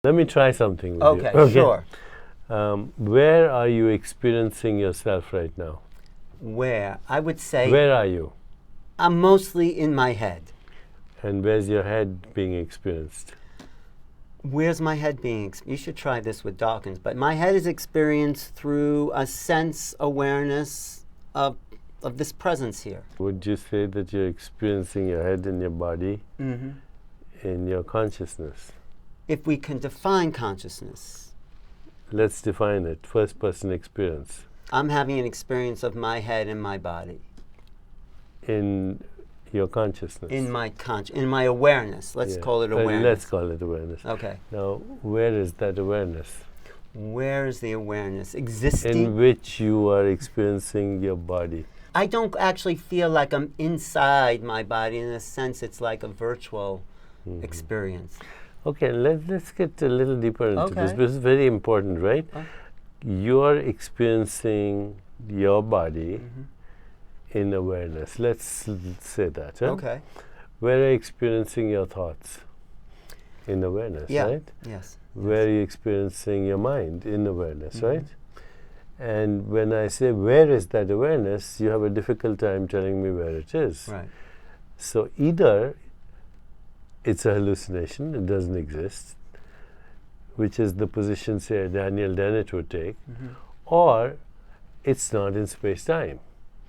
Let me try something with Okay, you. Okay, sure. Where are you experiencing yourself right now? Where? I would say Where are you? I'm mostly in my head. And where's your head being experienced? Where's my head being? You should try this with Dawkins. But my head is experienced through a sense awareness of this presence here. Would you say that you're experiencing your head in your body, Mm-hmm. in your consciousness? If we can define consciousness, Let's define it. First person experience. I'm having an experience of my head in my body, In your consciousness. in my awareness. Let's Yeah. call it awareness. Let's call it awareness. Okay. Now, where is that awareness? Where is the awareness existing? In which you are experiencing your body. I don't actually feel like I'm inside my body. In a sense, it's like a virtual experience. Okay, let's get a little deeper into this. Okay. This is very important, right? Okay. You are experiencing your body Mm-hmm. in awareness. Let's say that. Huh? Okay. Where are you experiencing your thoughts? In awareness, Yeah. right? Yes. Where are you experiencing your mind? In awareness, Mm-hmm. right? And when I say where is that awareness, you have a difficult time telling me where it is. Right. So either it's a hallucination, it doesn't exist, which is the position, say, Daniel Dennett would take, Mm-hmm. or it's not in space-time.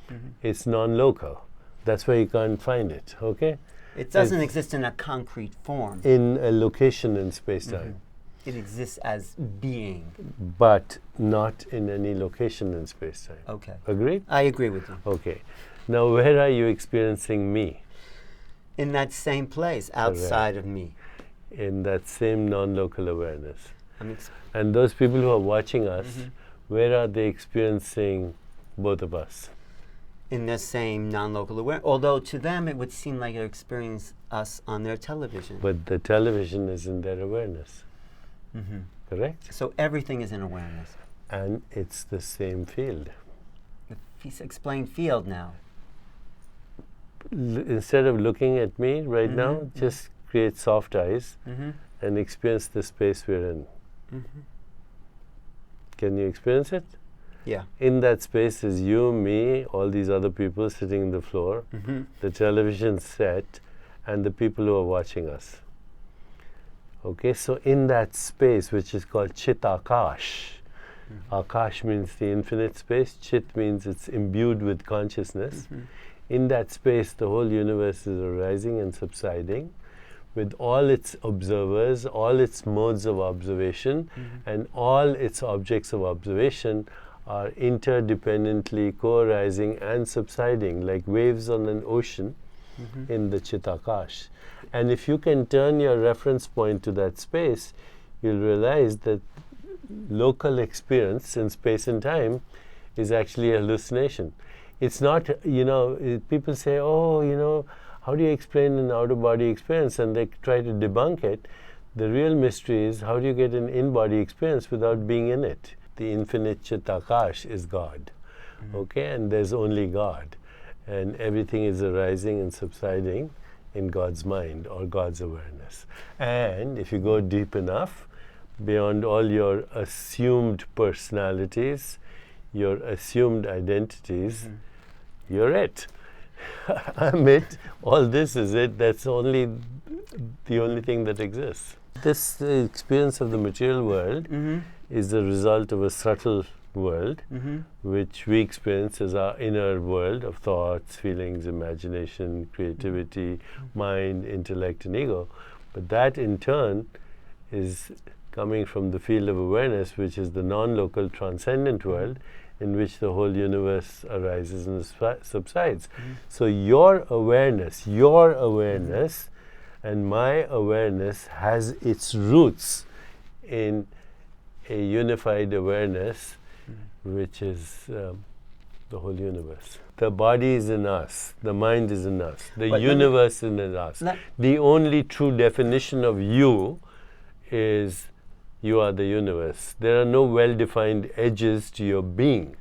Mm-hmm. It's non-local. That's why you can't find it, okay? It doesn't exist in a concrete form. In a location in space-time, It exists as being. but not in any location in space-time. Okay. Agreed? I agree with you. Okay. Now, where are you experiencing me? In that same place, outside of me. In that same non-local awareness. I'm And those people who are watching us, where are they experiencing both of us? in the same non-local awareness. Although to them it would seem like they're experiencing us on their television. But the television is in their awareness, Mm-hmm. correct? So everything is in awareness. And it's the same field. He's explained field now. Instead of looking at me right now, just create soft eyes Mm-hmm. and experience the space we're in. Mm-hmm. Can you experience it? Yeah. In that space is you, me, all these other people sitting on the floor, Mm-hmm. the television set, and the people who are watching us. Okay, so in that space, which is called Chit Akash, Akash means the infinite space, Chit means it's imbued with consciousness. In that space, the whole universe is arising and subsiding with all its observers, all its modes of observation, and all its objects of observation are interdependently co-arising and subsiding like waves on an ocean in the Chitakash. And if you can turn your reference point to that space, you'll realize that local experience in space and time is actually a hallucination. It's not, people say, how do you explain an out-of-body experience? And they try to debunk it. The real mystery is, how do you get an in-body experience without being in it? The infinite Chitakash is God, okay? And there's only God. And everything is arising and subsiding in God's mind or God's awareness. And if you go deep enough, beyond all your assumed personalities, your assumed identities, you're it. I'm it. All this is it. That's the only thing that exists. This experience of the material world is the result of a subtle world, which we experience as our inner world of thoughts, feelings, imagination, creativity, mind, intellect, and ego. But that in turn is coming from the field of awareness, which is the non-local transcendent world, in which the whole universe arises and subsides. So your awareness and my awareness has its roots in a unified awareness, which is the whole universe. The body is in us, the mind is in us, the universe is in us. The only true definition of you is you are the universe. There are no well-defined edges to your being.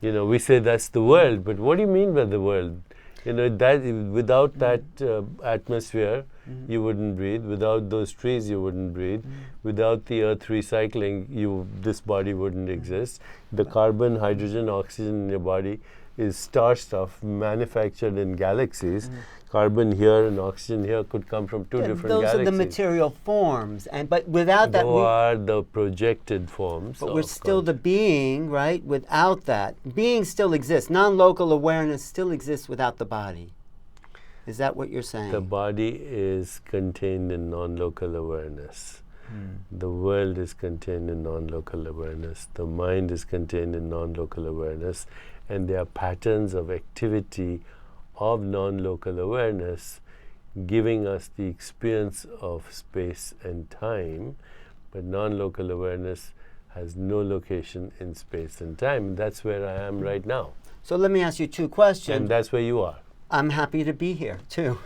We say that's the world, but what do you mean by the world? You know, that without that atmosphere, you wouldn't breathe. Without those trees, you wouldn't breathe. Without the earth recycling, this body wouldn't exist. The carbon, hydrogen, oxygen in your body is star stuff manufactured in galaxies. Carbon here and oxygen here could come from two different those galaxies. are the material forms, but without that, Those are the projected forms. but we're still the being, right? Without that, being still exists. Non-local awareness still exists without the body. Is that what you're saying? The body is contained in non-local awareness. The world is contained in non-local awareness. The mind is contained in non-local awareness. And there are patterns of activity of non-local awareness giving us the experience of space and time, but non-local awareness has no location in space and time. That's where I am right now. So let me ask you two questions. And that's where you are. I'm happy to be here too.